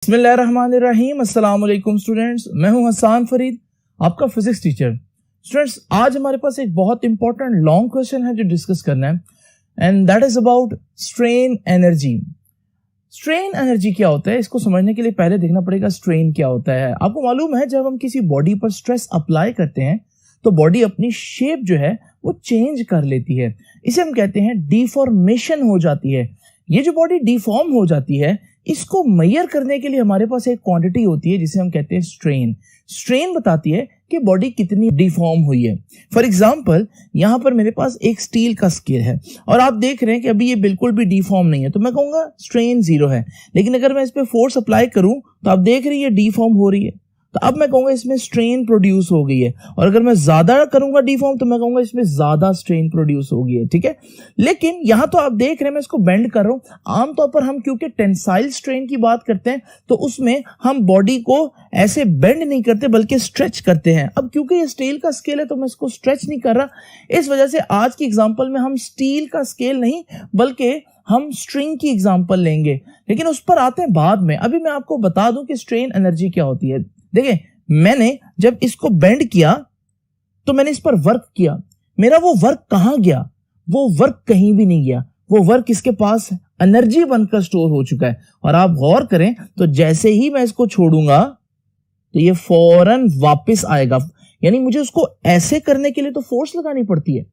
बिस्मिल्लाहिर्रहमानिर्रहीम। अस्सलाम वालेकुम स्टूडेंट्स, मैं हूं हसन फरीद, आपका फिजिक्स टीचर। स्टूडेंट्स, आज हमारे पास एक बहुत इंपॉर्टेंट लॉन्ग क्वेश्चन है जो डिस्कस करना है, and that is about strain energy. Strain energy क्या होता है, इसको समझने के लिए पहले देखना पड़ेगा स्ट्रेन क्या होता है। आपको मालूम है, जब हम किसी बॉडी पर स्ट्रेस अप्लाई करते हैं तो बॉडी अपनी शेप जो है वो चेंज कर लेती है। इसे हम कहते हैं डिफॉर्मेशन हो जाती है। ये जो बॉडी डिफॉर्म हो जाती है, इसको मेजर करने के लिए हमारे पास एक क्वांटिटी होती है जिसे हम कहते हैं स्ट्रेन। स्ट्रेन बताती है कि बॉडी कितनी डिफॉर्म हुई है। फॉर एग्जांपल, यहां पर मेरे पास एक स्टील का स्केल है और आप देख रहे हैं कि अभी ये बिल्कुल भी डिफॉर्म नहीं है, तो मैं कहूंगा स्ट्रेन 0 है। लेकिन अगर मैं इस पे फोर्स अप्लाई करूं तो आप देख रहे हैं ये डिफॉर्म हो रही है, तो अब मैं कहूंगा इसमें स्ट्रेन प्रोड्यूस हो गई है। और अगर मैं ज्यादा करूंगा डिफॉर्म तो मैं कहूंगा इसमें ज्यादा स्ट्रेन प्रोड्यूस हो गई है। ठीक है, लेकिन यहां तो आप देख रहे हैं मैं इसको बेंड कर रहा हूं। आमतौर पर हम क्योंकि टेंसाइल स्ट्रेन की बात करते हैं तो उसमें हम बॉडी को ऐसे बेंड नहीं करते बल्कि स्ट्रेच करते हैं। अब क्योंकि ये स्टील का स्केल है तो मैं इसको स्ट्रेच नहीं कर रहा, इस वजह से आज की एग्जांपल में हम स्टील का स्केल नहीं बल्कि हम स्ट्रिंग की एग्जांपल लेंगे, लेकिन उस पर आते हैं बाद में। अभी मैं आपको बता दूं कि स्ट्रेन एनर्जी क्या होती है। देखिए, मैंने जब इसको बेंड किया तो मैंने इस पर वर्क किया, मेरा वो वर्क कहां गया? वो वर्क कहीं भी नहीं गया, वो वर्क इसके पास एनर्जी बनकर स्टोर हो चुका है। और आप गौर करें तो जैसे ही मैं इसको छोड़ूंगा तो ये फौरन वापस आएगा। यानी मुझे उसको ऐसे करने के लिए तो फोर्स लगानी पड़ती है,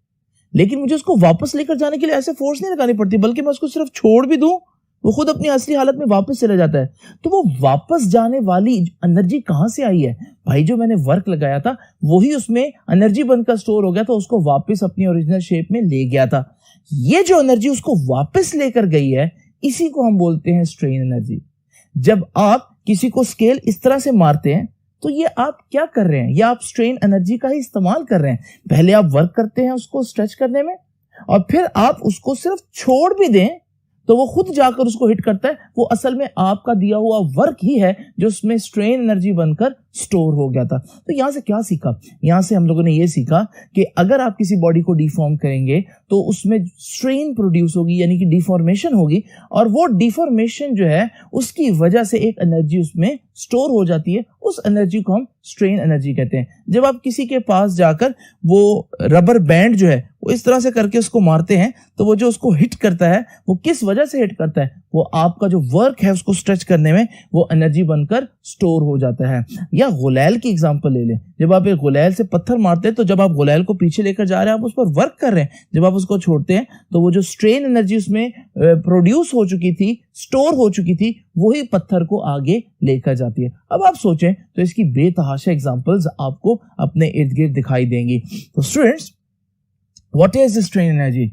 लेकिन मुझे उसको वापस लेकर जाने के लिए ऐसे फोर्स नहीं लगानी पड़ती, बल्कि मैं उसको सिर्फ छोड़ भी दूं वो खुद अपनी असली हालत में वापस चला जाता है। तो वो वापस जाने वाली एनर्जी कहां से आई है? भाई, जो मैंने वर्क लगाया था वही उसमें एनर्जी बनकर स्टोर हो गया था, उसको वापस अपनी ओरिजिनल शेप में ले गया था। ये जो एनर्जी उसको वापस लेकर गई है, इसी को हम बोलते हैं स्ट्रेन एनर्जी। जब आप किसी को स्केल इस तरह से मारते हैं तो ये आप क्या कर रहे हैं? ये आप स्ट्रेन एनर्जी का ही इस्तेमाल कर रहे हैं। पहले आप वर्क करते हैं उसको स्ट्रेच करने में, और फिर आप उसको सिर्फ छोड़ भी दें तो वो खुद जाकर उसको हिट करता है। वो असल में आपका दिया हुआ वर्क ही है जो उसमें स्ट्रेन एनर्जी बनकर स्टोर हो गया था। तो यहां से क्या सीखा? यहां से हम लोगों ने ये सीखा कि अगर आप किसी बॉडी को डिफॉर्म करेंगे तो उसमें स्ट्रेन प्रोड्यूस होगी, यानी कि डिफॉर्मेशन होगी, और वो डिफॉर्मेशन जो है उसकी वजह से एक एनर्जी उसमें स्टोर हो जाती है। उस एनर्जी को हम स्ट्रेन एनर्जी कहते हैं। जब आप किसी के पास जाकर वो रबर बैंड जो है वो इस तरह से करके उसको मारते हैं तो वो जो उसको हिट करता है वो किस वजह से हिट करता है? वो आपका जो वर्क है उसको स्ट्रेच करने में वो एनर्जी बनकर स्टोर हो जाता है। या गुलैल की एग्जांपल ले लें। जब आप एक गुलैल से पत्थर मारते हैं तो जब आप गुलैल को पीछे लेकर जा रहे हैं आप उस पर वर्क कर रहे हैं, जब आप उसको छोड़ते हैं तो वो जो स्ट्रेन एनर्जी उसमें प्रोड्यूस हो चुकी थी, स्टोर हो चुकी थी, वही पत्थर को आगे लेकर जाती है। अब आप सोचें तो इसकी बेतहाशा एग्जांपल्स आपको अपने इर्द गिर्द दिखाई देंगी। तो students, what is the strain energy?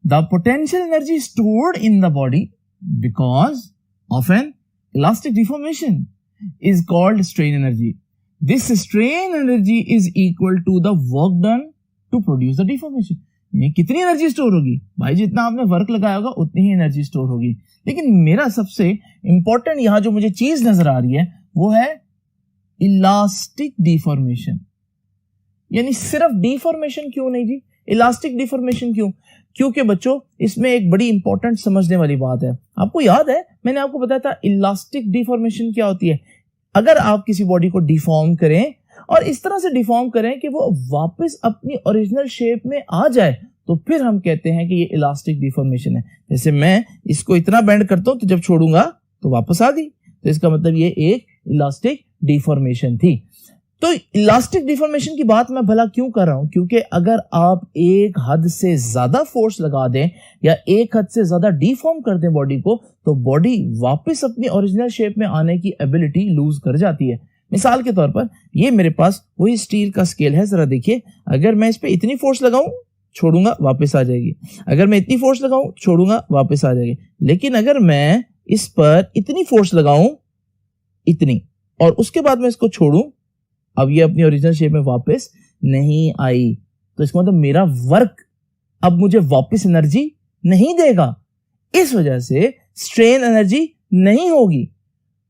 The potential energy stored in the body because of an elastic deformation is called strain energy. This strain energy is equal to the work done to produce the deformation. ये कितनी energy store होगी? भाई, जितना आपने work लगाया होगा उतनी ही energy store होगी। लेकिन मेरा सबसे इंपॉर्टेंट यहां जो मुझे चीज नजर आ रही है वो है इलास्टिक डिफॉर्मेशन। यानी सिर्फ डिफॉर्मेशन क्यों नहीं जी, इलास्टिक डिफॉर्मेशन क्यों? क्योंकि बच्चों इसमें एक बड़ी इंपॉर्टेंट समझने वाली बात है। आपको याद है मैंने आपको बताया था इलास्टिक डिफॉर्मेशन क्या होती है। अगर आप किसी बॉडी को डिफॉर्म करें और इस तरह से डिफॉर्म करें कि वो वापस अपनी ओरिजिनल शेप में आ जाए तो फिर हम कहते हैं कि ये इलास्टिक डिफॉर्मेशन है। जैसे मैं इसको इतना बेंड करता हूं तो जब छोड़ूंगा तो वापस आ गई, तो इसका मतलब ये एक इलास्टिक डिफॉर्मेशन थी। तो इलास्टिक डिफॉर्मेशन की बात मैं भला क्यों कर रहा हूं? क्योंकि अगर आप एक हद से ज्यादा फोर्स लगा दें या एक हद से ज्यादा डिफॉर्म कर दें बॉडी को तो बॉडी वापस अपनी ओरिजिनल शेप में आने की एबिलिटी लूज कर जाती है। मिसाल के तौर पर ये मेरे पास वही स्टील का स्केल है, जरा देखिए। अगर मैं इस पे इतनी फोर्स लगाऊं, छोड़ूंगा वापस आ जाएगी। अगर मैं इतनी फोर्स लगाऊं, छोड़ूंगा वापस आ जाएगी। लेकिन अगर मैं इस पर इतनी फोर्स लगाऊं, इतनी, और उसके बाद मैं इसको छोड़ूं, अब ये अपनी ओरिजिनल शेप में वापस नहीं आई, तो इसका मतलब मेरा वर्क अब मुझे वापस एनर्जी नहीं देगा। इस वजह से स्ट्रेन एनर्जी नहीं होगी।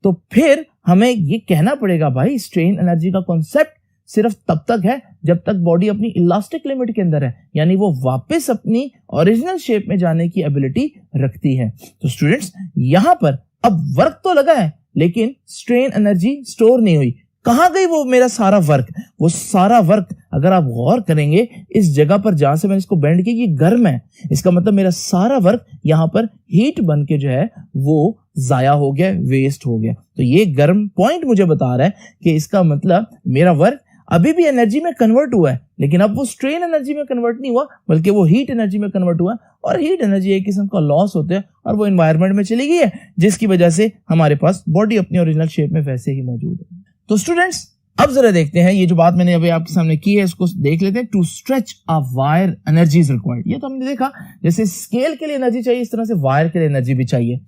तो फिर हमें ये कहना पड़ेगा भाई स्ट्रेन एनर्जी का कॉन्सेप्ट सिर्फ तब तक है जब तक बॉडी अपनी इलास्टिक लिमिट के अंदर है, यानी वो वापस अपनी ओरिजिनल शेप में जाने की एबिलिटी रखती है। तो स्टूडेंट्स, यहां पर अब वर्क तो लगा है लेकिन स्ट्रेन एनर्जी स्टोर नहीं हुई। कहां गई वो मेरा सारा वर्क? वो सारा वर्क अगर आप गौर करेंगे इस जगह पर जहां से मैंने इसको बेंड किया, ये गर्म है, इसका मतलब मेरा सारा वर्क यहां पर हीट बन के जो है वो जाया हो गया, वेस्ट हो गया। तो ये गर्म पॉइंट मुझे बता रहा है कि इसका मतलब मेरा वर्क अभी भी एनर्जी में कन्वर्ट हुआ है, लेकिन अब वो स्ट्रेन एनर्जी में कन्वर्ट नहीं हुआ, बल्कि वो हीट एनर्जी में कन्वर्ट हुआ। और हीट एनर्जी एक किस्म का लॉस होता है और वो एनवायरनमेंट में चली गई है, जिसकी वजह से हमारे पास बॉडी अपनी ओरिजिनल शेप में वैसे ही मौजूद है। तो स्टूडेंट्स, अब जरा देखते हैं, ये जो बात मैंने अभी आपके सामने की है इसको देख लेते हैं। To stretch a wire energy is required. ये तो हमने देखा, जैसे स्केल के लिए एनर्जी चाहिए, इस तरह से वायर के लिए एनर्जी भी चाहिए।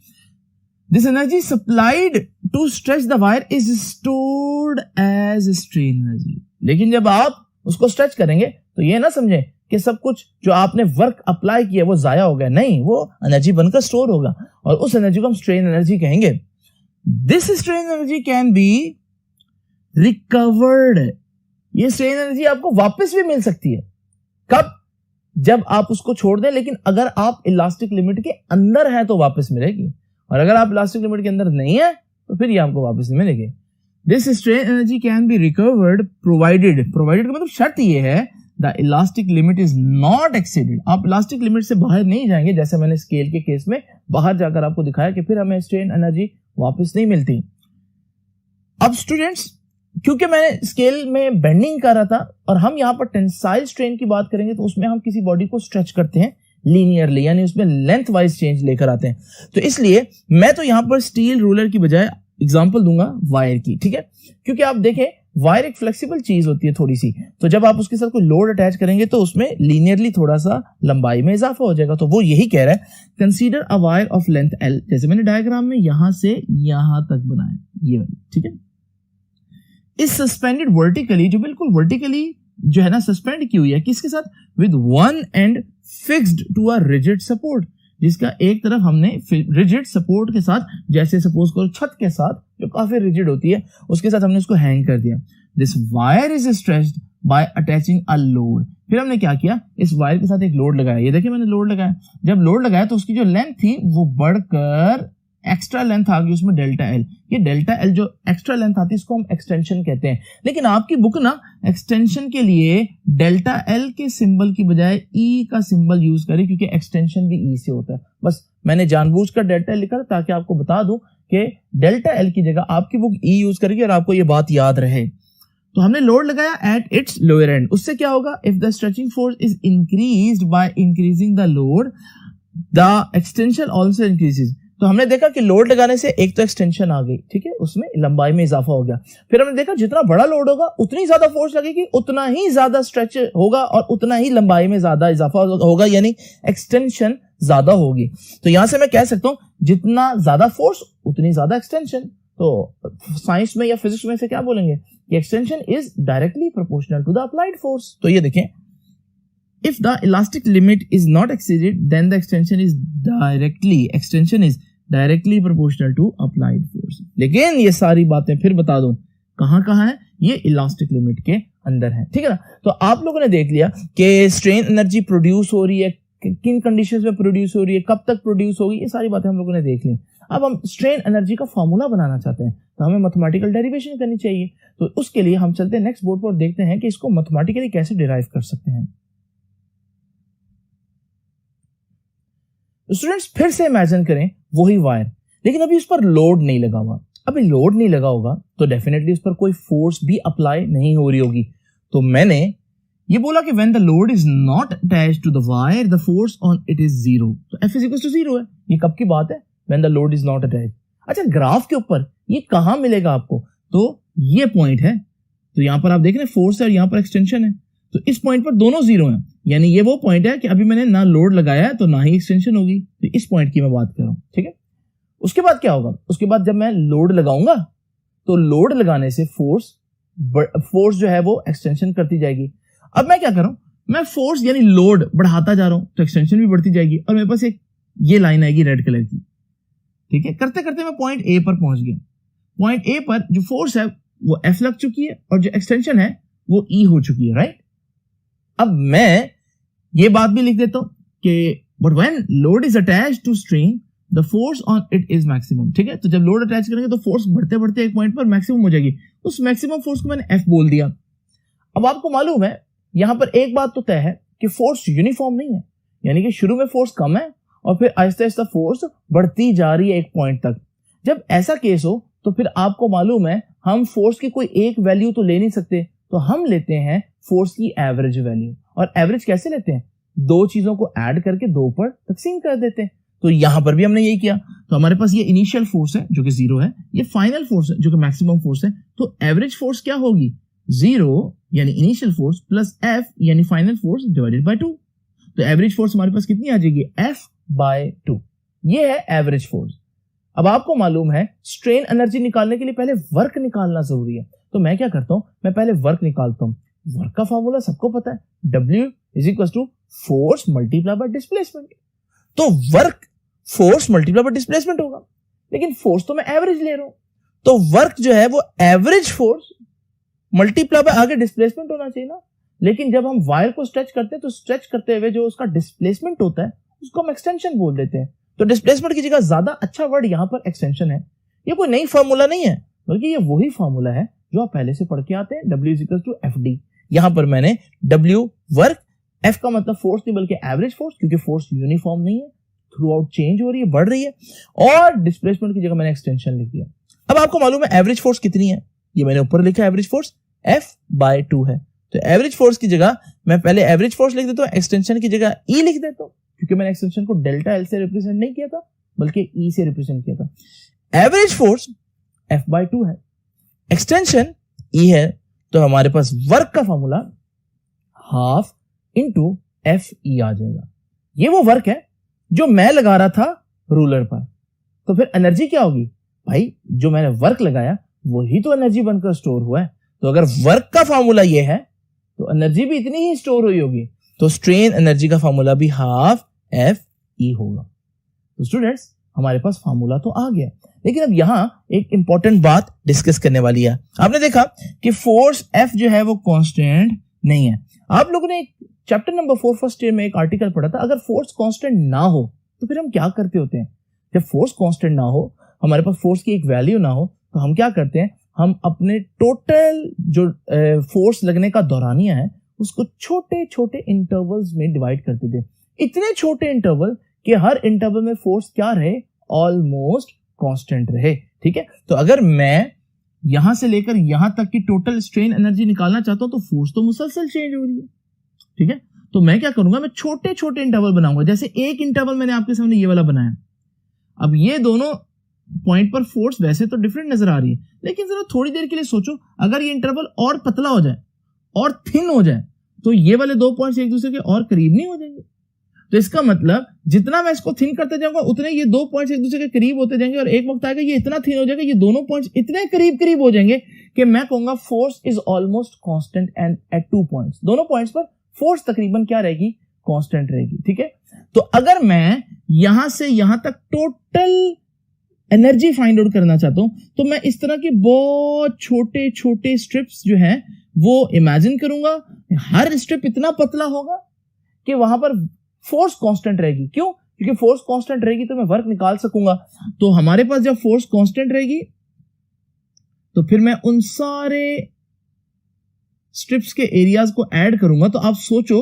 This energy supplied to stretch the wire is stored as strain energy. लेकिन जब आप उसको स्ट्रेच करेंगे तो ये ना समझें कि सब कुछ जो आपने वर्क अप्लाई किया वो जाया हो गया, नहीं, वो एनर्जी बनकर स्टोर होगा और उस एनर्जी को हम स्ट्रेन एनर्जी कहेंगे। This strain energy can be recovered. ये स्ट्रेन एनर्जी आपको वापस भी मिल सकती है। कब? जब आप उसको छोड़ दें, लेकिन अगर आप इलास्टिक लिमिट के अंदर हैं तो वापस मिलेगी, और अगर आप इलास्टिक लिमिट के अंदर नहीं है तो फिर ये आपको वापस नहीं मिलेगी। This strain energy can be recovered provided का मतलब शर्त ये है the elastic limit is not exceeded. आप इलास्टिक लिमिट से बाहर नहीं जाएंगे, जैसे मैंने स्केल के केस में बाहर जाकर आपको दिखाया कि फिर हमें स्ट्रेन एनर्जी वापस नहीं मिलती। अब स्टूडेंट्स, क्योंकि मैंने स्केल में बेंडिंग कर रहा था और हम यहां पर टेंसाइल स्ट्रेन की बात करेंगे, तो उसमें हम किसी बॉडी को स्ट्रेच करते हैं लीनियरली, यानी उसमें लेंथ वाइज चेंज लेकर आते हैं। तो इसलिए मैं तो यहां पर स्टील रूलर की बजाय एग्जांपल दूंगा वायर की, ठीक है? क्योंकि आप देखें वायर एक फ्लेक्सिबल चीज होती है थोड़ी सी, तो जब आप उसके साथ कोई लोड अटैच करेंगे तो उसमें लीनियरली थोड़ा सा लंबाई में इजाफा हो जाएगा। तो वो यही कह रहा है, consider a wire of length L, जैसे मैंने डायग्राम में यहां से यहां तक बनाया, ये वाली, ठीक है? इज सस्पेंडेड वर्टिकली, जो बिल्कुल वर्टिकली जो है ना सस्पेंड की हुई है, किसके साथ? With one end fixed to a rigid support, जिसका एक तरफ हमने रिजिड सपोर्ट के साथ, जैसे सपोज करो छत के साथ जो काफी रिजिड होती है, उसके साथ हमने उसको हैंग कर दिया। This wire is stretched bye attaching a load. फिर हमने क्या किया, इस वायर के साथ एक लोड लगाया। ये देखिए मैंने लोड लगाया, जब लोड लगाया तो उसकी जो लेंथ थी वो बढ़कर एक्स्ट्रा लेंथ आ गई उसमें डेल्टा एल। ये डेल्टा एल जो एक्स्ट्रा लेंथ आती है इसको हम एक्सटेंशन कहते हैं, लेकिन आपकी बुक ना एक्सटेंशन के लिए डेल्टा एल के सिंबल की बजाय ई का सिंबल यूज करे, क्योंकि एक्सटेंशन भी ई से होता है। बस मैंने जानबूझकर डेल्टा एल लिखा ताकि आपको बता दूं कि डेल्टा एल की जगह आपकी बुक ई यूज करेगी और आपको ये बात याद रहे। तो हमने लोड लगाया एट इट्स लोअर एंड, उससे क्या होगा? If the stretching force is increased by increasing the load, the extension also increases. तो हमने देखा कि लोड लगाने से एक तो एक्सटेंशन आ गई, ठीक है, उसमें लंबाई में इजाफा हो गया। फिर हमने देखा जितना बड़ा लोड होगा उतनी ज्यादा फोर्स लगेगी, उतना ही ज्यादा स्ट्रेच होगा और उतना ही लंबाई में ज्यादा इजाफा होगा, यानी एक्सटेंशन ज्यादा होगी। तो यहां से मैं कह सकता हूं जितना ज्यादा फोर्स उतनी ज्यादा एक्सटेंशन। तो साइंस में या फिजिक्स में से क्या बोलेंगे कि extension is directly proportional to the applied force. तो ये देखें, if the elastic limit is not exceeded then the extension is directly proportional to applied force। लेकिन ये सारी बातें फिर बता दूं कहां है, ये इलास्टिक लिमिट के अंदर है, ठीक है ना? तो आप लोगों ने देख लिया कि स्ट्रेन एनर्जी प्रोड्यूस हो रही है, किन कंडीशंस में प्रोड्यूस हो रही है, कब तक प्रोड्यूस होगी, ये सारी बातें हम लोगों ने देख ली। अब हम स्ट्रेन एनर्जी का फॉर्मूला बनाना चाहते हैं, तो हमें मैथमेटिकल डेरिवेशन करनी चाहिए। तो उसके लिए हम चलते हैं नेक्स्ट बोर्ड पर, देखते हैं कि इसको मैथमेटिकली कैसे डिराइव कर सकते हैं। स्टूडेंट्स, फिर से इमेजिन करें वही वायर, लेकिन अभी उस पर लोड नहीं लगा हुआ। अभी लोड नहीं लगा होगा तो डेफिनेटली उस पर कोई फोर्स भी अप्लाई नहीं हो रही होगी। तो मैंने ये बोला कि when the load is not attached to the wire the force on it is zero. तो F इक्वल टू जीरो है। ये कब की बात है? When the load is not attached. अच्छा, ग्राफ के ऊपर ये कहां मिलेगा आपको? तो ये पॉइंट है, तो यहां पर आप देख रहे हैं फोर्स है और यहां पर एक्सटेंशन है, तो इस पॉइंट पर दोनों जीरो हैं, यानी ये वो पॉइंट है कि अभी मैंने ना लोड लगाया है तो ना ही एक्सटेंशन होगी। तो इस पॉइंट की मैं बात कर रहा हूं, ठीक है? उसके बाद क्या होगा? उसके बाद जब मैं लोड लगाऊंगा तो लोड लगाने से फोर्स जो है वो एक्सटेंशन करती जाएगी। अब मैं क्या कर रहा हूं, मैं फोर्स यानी लोड बढ़ाता जा रहा हूं तो एक्सटेंशन भी बढ़ती जाएगी, और मेरे पास एक ये लाइन आएगी रेड कलर की, ठीक है? करते करते मैं पॉइंट ए पर पहुंच गया। पॉइंट ए पर जो फोर्स है वो F लग चुकी है और जो एक्सटेंशन है वो E हो चुकी है, राइट? अब मैं ये बात भी लिख देता हूं कि but when load is attached to strain the force on it is maximum. ठीक है, तो जब लोड अटैच करेंगे तो फोर्स बढ़ते बढ़ते एक पॉइंट पर मैक्सिमम हो जाएगी। उस मैक्सिमम फोर्स को मैंने एफ बोल दिया। अब आपको मालूम है यहां पर एक बात तो तय है कि फोर्स यूनिफॉर्म नहीं है, यानी कि शुरू में फोर्स कम है और फिर आहिस्ता आहिस्ता फोर्स बढ़ती जा रही है एक पॉइंट तक। जब ऐसा केस हो तो फिर आपको मालूम है हम फोर्स की कोई एक वैल्यू तो ले नहीं सकते, तो हम लेते हैं फोर्स की एवरेज वैल्यू। और एवरेज कैसे लेते हैं? दो चीजों को ऐड करके दो पर तकसीम कर देते हैं। तो यहां पर भी हमने यही किया। तो हमारे पास ये इनिशियल फोर्स है जो कि 0 है, ये फाइनल फोर्स है जो कि मैक्सिमम फोर्स है। तो एवरेज फोर्स क्या होगी? 0 यानी इनिशियल फोर्स प्लस एफ यानी फाइनल फोर्स डिवाइडेड बाय 2। तो एवरेज फोर्स हमारे पास कितनी आ जाएगी? F/2। ये है एवरेज फोर्स। अब आपको मालूम है स्ट्रेन एनर्जी निकालने के लिए पहले वर्क निकालना जरूरी है। तो मैं क्या करता हूं, मैं पहले वर्क निकालता हूं। वर्क का फॉर्मूला सबको पता है, W = force multiply by displacement. तो work force multiply by displacement होगा, लेकिन फोर्स तो मैं एवरेज ले रहा हूं, तो वर्क जो है वो एवरेज फोर्स मल्टीप्लाई बाय आगे डिस्प्लेसमेंट होना चाहिए ना। लेकिन जब हम वायर को स्ट्रेच करते हैं तो स्ट्रेच करते हुए जो उसका डिस्प्लेसमेंट होता है उसको हम एक्सटेंशन बोल देते हैं। तो डिस्प्लेसमेंट की जगह ज्यादा अच्छा वर्ड यहां पर एक्सटेंशन है। ये कोई नई फार्मूला नहीं है, बल्कि ये वही फार्मूला है जो आप पहले से पढ़ के आते हैं, W = FD। यहां पर मैंने W वर्क, F का मतलब फोर्स नहीं बल्कि एवरेज फोर्स, क्योंकि फोर्स यूनिफॉर्म नहीं है, थ्रू आउट चेंज हो रही है, बढ़ रही है, और डिस्प्लेसमेंट की जगह मैंने एक्सटेंशन लिख दिया। अब आपको मालूम है एवरेज फोर्स कितनी है, ये मैंने ऊपर लिखा, एवरेज फोर्स F/2 है। तो एवरेज फोर्स की जगह मैं पहले एवरेज फोर्स लिख देता हूं, एक्सटेंशन की जगह E लिख देता हूं, क्योंकि मैंने एक्सटेंशन को डेल्टा L से रिप्रेजेंट नहीं किया था बल्कि E से रिप्रेजेंट किया था। एवरेज फोर्स F/2 है, एक्सटेंशन E है, तो हमारे पास वर्क का फॉर्मूला 1/2 × FE आ जाएगा। ये वो वर्क है जो मैं लगा रहा था रूलर पर। तो फिर एनर्जी क्या होगी? भाई जो मैंने वर्क लगाया वही तो एनर्जी बनकर स्टोर हुआ है। तो अगर वर्क का फॉर्मूला ये है तो एनर्जी भी इतनी ही स्टोर हुई होगी। तो स्ट्रेन एनर्जी का फॉर्मूला भी 1/2 FE होगा। तो स्टूडेंट्स हमारे पास फॉर्मूला तो आ गया, लेकिन अब यहां एक इंपॉर्टेंट बात डिस्कस करने वाली है। आपने देखा कि फोर्स F जो है वो कांस्टेंट नहीं है। आप लोगों ने चैप्टर नंबर 4 फर्स्ट ईयर में एक आर्टिकल पढ़ा था, अगर फोर्स कांस्टेंट ना हो तो फिर हम क्या करते होते हैं? जब फोर्स कांस्टेंट ना हो, हमारे पास फोर्स की एक वैल्यू ना हो, तो हम क्या करते हैं? हम अपने टोटल जो फोर्स लगने का दौरानिया है उसको छोटे छोटे इंटरवल्स में डिवाइड करते थे। इतने छोटे इंटरवल कि हर इंटरवल में फोर्स क्या रहे? ऑलमोस्ट कांस्टेंट रहे। ठीक है, तो अगर मैं यहां से लेकर यहां तक की टोटल स्ट्रेन एनर्जी निकालना चाहता हूं तो फोर्स तो मुसलसल चेंज हो रही है। ठीक है, तो मैं क्या करूंगा? मैं छोटे छोटे इंटरवल बनाऊंगा। जैसे एक इंटरवल मैंने आपके सामने ये वाला बनाया। अब ये दोनों पॉइंट पर फोर्स वैसे तो डिफरेंट नजर आ रही है, लेकिन जरा थोड़ी देर के लिए सोचो, अगर ये इंटरवल और पतला हो जाए और थिन हो जाए तो ये वाले दो पॉइंट्स एक दूसरे के और करीब नहीं हो जाएंगे? तो इसका मतलब जितना मैं इसको थिन करते जाऊंगा उतने ये दो पॉइंट्स एक दूसरे के करीब होते जाएंगे, और एक वक्त आएगा ये इतना थिन हो जाएगा, ये दोनों पॉइंट्स इतने करीब करीब हो जाएंगे कि मैं कहूंगा force is almost constant and at 2 points. दोनों पॉइंट्स पर फोर्स तकरीबन क्या रहेगी? कांस्टेंट रहेगी। ठीक है, तो अगर मैं यहां से यहां तक टोटल एनर्जी फाइंड आउट करना चाहता हूं तो मैं इस तरह के बहुत छोटे छोटे स्ट्रिप्स जो हैं वो इमेजिन करूंगा। हर स्ट्रिप इतना पतला होगा कि वहां पर फोर्स कांस्टेंट रहेगी। क्यों? क्योंकि फोर्स कांस्टेंट रहेगी तो मैं वर्क निकाल सकूंगा। तो हमारे पास जब फोर्स कांस्टेंट रहेगी तो फिर मैं उन सारे स्ट्रिप्स के एरियाज को ऐड करूंगा, तो आप सोचो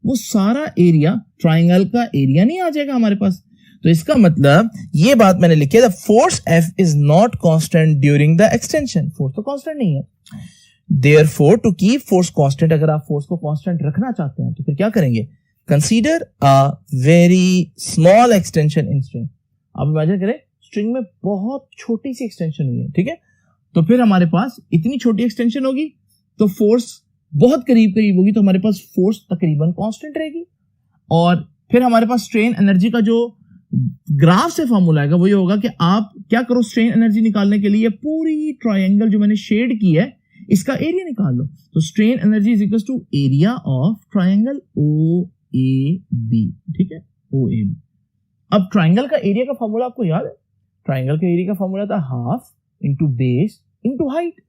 वो सारा एरिया ट्राइंगल का एरिया नहीं आ जाएगा हमारे पास। तो इसका मतलब ये बात मैंने लिखी है, the force F is not constant during the extension. Force तो कांस्टेंट नहीं है। Therefore to keep force constant, अगर आप फोर्स को कांस्टेंट रखना चाहते हैं तो फिर क्या करेंगे? Consider a very small extension in string. आप इमेजिन करें स्ट्रिंग में बहुत छोटी सी एक्सटेंशन हुई है। ठीक है, तो फिर हमारे पास इतनी छोटी एक्सटेंशन होगी तो फोर्स बहुत करीब करीब होगी, तो हमारे पास फोर्स तकरीबन कांस्टेंट रहेगी। और फिर हमारे पास स्ट्रेन एनर्जी का जो ग्राफ से फॉर्मूला आएगा वो ये होगा कि आप क्या करो, स्ट्रेन एनर्जी निकालने के लिए पूरी ट्रायंगल जो मैंने शेड की है इसका एरिया निकाल लो। तो strain energy is equal to area of triangle OAB। ठीक है, OAB। अब ट्रायंगल का एरिया का फॉर्मूला आपको याद है? ट्रायंगल का एरिया का फॉर्मूला था 1/2 × बेस × हाइट।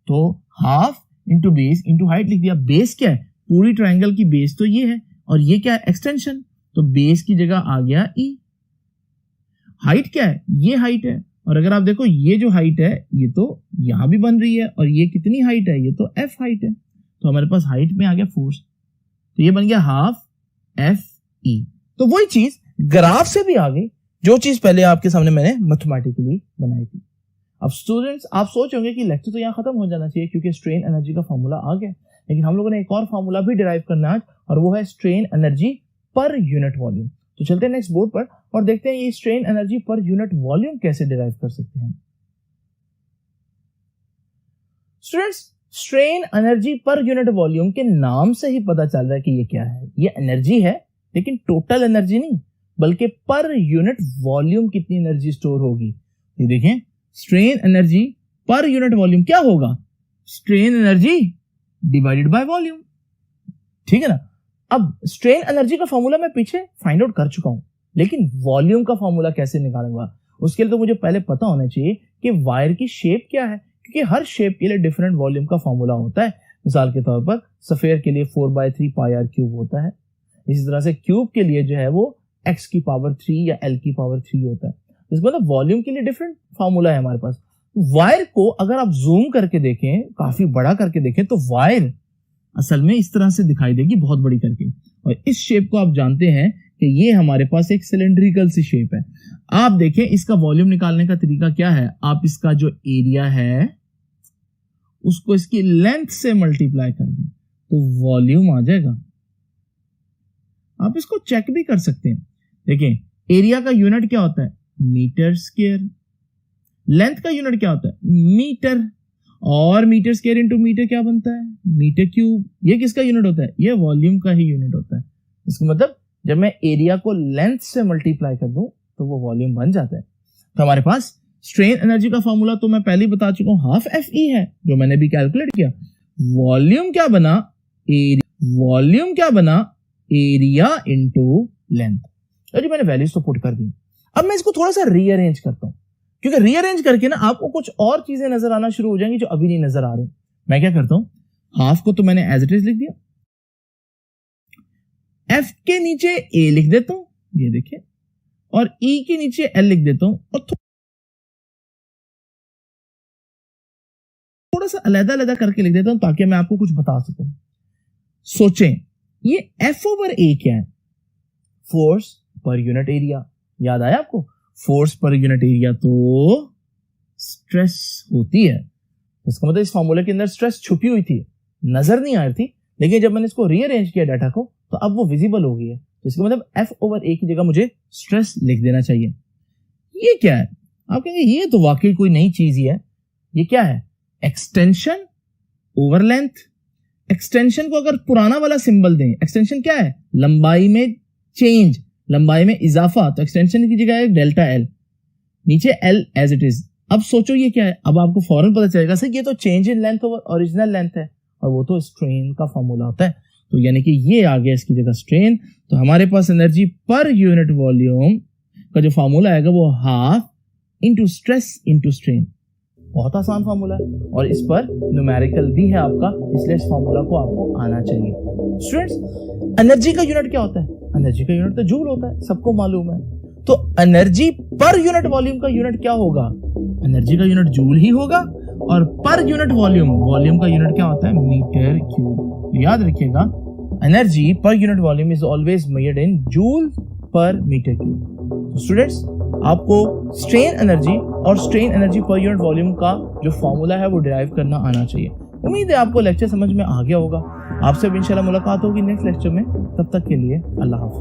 तो 1/2 × बेस × हाइट लिख दिया। बेस क्या है? पूरी ट्रायंगल की बेस तो ये है, और ये क्या है? एक्सटेंशन। तो बेस की जगह आ गया E। हाइट क्या है, ये हाइट है, और अगर आप देखो ये जो हाइट है ये तो यहां भी बन रही है, और ये कितनी हाइट है, ये तो एफ हाइट है, तो हमारे पास हाइट में आ गया फोर्स, तो ये बन गया हाफ एफ ई। तो वही चीज ग्राफ से भी आगे, जो चीज पहले आपके सामने मैंने मैथमेटिकली बनाई थी। अब स्टूडेंट्स आप सोच होंगे कि लेक्चर तो यहाँ खत्म हो जाना चाहिए क्योंकि स्ट्रेन एनर्जी का फॉर्मूला आ गया, लेकिन हम लोगों ने एक और फॉर्मूला भी डिराइव करना है आज, और वो है strain energy per unit volume. तो चलते हैं नेक्स्ट बोर्ड पर और देखते हैं ये strain energy per unit volume कैसे डिराइव कर सकते हैं। Students strain energy per unit volume के नाम से ही पता चल रहा है कि ये क्या है, ये एनर्जी है, लेकिन टोटल एनर्जी नहीं, बल्कि पर यूनिट वॉल्यूम कितनी एनर्जी स्टोर होगी। ये देखें, strain energy per unit volume क्या होगा, strain energy divided by volume, ठीक है ना। अब स्ट्रेन एनर्जी का फॉर्मूला मैं पीछे फाइंड आउट कर चुका हूं, लेकिन वॉल्यूम का फॉर्मूला कैसे निकालूंगा, उसके लिए तो मुझे पहले पता होना चाहिए कि वायर की शेप क्या है, क्योंकि हर शेप के लिए डिफरेंट वॉल्यूम का फॉर्मूला होता है। मिसाल के तौर पर सफेयर के लिए 4/3 पाई आर क्यूब होता है, इसी तरह से क्यूब के लिए जो है वो x की पावर 3 या l की पावर 3 होता है। इसका मतलब वॉल्यूम के लिए डिफरेंट फॉर्मूला है हमारे पास। वायर को अगर आप जूम करके देखें, काफी बड़ा करके देखें, तो वायर असल में इस तरह से दिखाई देगी, बहुत बड़ी करके, और इस शेप को आप जानते हैं कि ये हमारे पास एक सिलेंड्रिकल सी शेप है। आप देखें इसका वॉल्यूम निकालने का तरीका क्या है, आप इसका जो एरिया है उसको इसकी लेंथ से मल्टीप्लाई कर दें तो वॉल्यूम आ जाएगा। आप इसको चेक भी कर सकते हैं। देखिए एरिया का यूनिट क्या होता है, मीटर स्क्वायर, लेंथ का यूनिट क्या होता है, मीटर, और मीटर स्क्वायर इंटू मीटर क्या बनता है, मीटर क्यूब। ये किसका यूनिट होता है, ये वॉल्यूम का ही यूनिट होता है। इसका मतलब जब मैं एरिया को लेंथ से मल्टीप्लाई कर दूं तो वो वॉल्यूम बन जाता है। तो हमारे पास स्ट्रेन एनर्जी का फॉर्मूला तो मैं पहले ही बता चुका हूं, हाफ एफ ई है, जो मैंने भी कैलकुलेट किया। वॉल्यूम क्या बना, वॉल्यूम क्या बना, एरिया इंटू लेंथ। जी मैंने वैल्यूज तो पुट कर दी। अब मैं इसको थोड़ा सा रीअरेंज करता हूं, क्योंकि रीअरेंज करके ना आपको कुछ और चीजें नजर आना शुरू हो जाएंगी जो अभी नहीं नजर आ रही। मैं क्या करता हूं, हाफ को तो मैंने एज इट इज लिख दिया, एफ के नीचे ए लिख देता हूं, ये देखिए, और ई के नीचे एल लिख देता हूं, और थोड़ा सा अलग-अलग करके लिख देता हूं ताकि मैं आपको कुछ बता सकूं। सोचें ये एफ ओवर ए क्या है, फोर्स पर यूनिट एरिया। याद आया आपको, फोर्स पर यूनिट एरिया तो स्ट्रेस होती है। इसका मतलब इस फॉर्मूले के अंदर स्ट्रेस छुपी हुई थी, नजर नहीं आ रही थी, लेकिन जब मैंने इसको रीअरेंज किया डाटा को तो अब वो विजिबल हो गई है। तो इसका मतलब एफ ओवर ए की जगह मुझे स्ट्रेस लिख देना चाहिए। ये क्या है, आप कहेंगे ये तो वाकई कोई नई चीज ही है। ये क्या है, एक्सटेंशन ओवर लेंथ। एक्सटेंशन को अगर पुराना वाला सिंबल दें, एक्सटेंशन क्या है, लंबाई में चेंज, लंबाई में इजाफा, तो एक्सटेंशन की जगह है डेल्टा एल, नीचे एल एज इट इज। अब सोचो ये क्या है, अब आपको फौरन पता चलेगा सर ये तो change in length over original length है, और वो तो स्ट्रेन का फॉर्मूला होता है। तो यानी कि ये आ गया इसकी जगह स्ट्रेन। तो हमारे पास एनर्जी पर यूनिट वॉल्यूम का जो फॉर्मूला आएगा वो half into stress into strain. बहुत आसान फॉर्मूला है, और इस पर न्यूमेरिकल भी है आपका, इसलिए इस फॉर्मूला को आपको आना चाहिए। स्टूडेंट्स एनर्जी का यूनिट क्या होता है, एनर्जी का यूनिट तो जूल होता है, सबको मालूम है। तो एनर्जी पर यूनिट वॉल्यूम का यूनिट क्या होगा, एनर्जी का यूनिट जूल ही होगा, और पर यूनिट वॉल्यूम, वॉल्यूम का यूनिट क्या होता है, मीटर क्यूब। याद रखिएगा energy per unit volume is always measured in joule per metre cube. Students आपको स्ट्रेन एनर्जी और strain energy per unit volume का जो फॉर्मूला है वो डिराइव करना आना चाहिए। उम्मीद है आपको लेक्चर समझ में आ गया होगा। आपसे भी इंशाल्लाह मुलाकात होगी नेक्स्ट लेक्चर में। तब तक के लिए अल्लाह हाफ़िज़।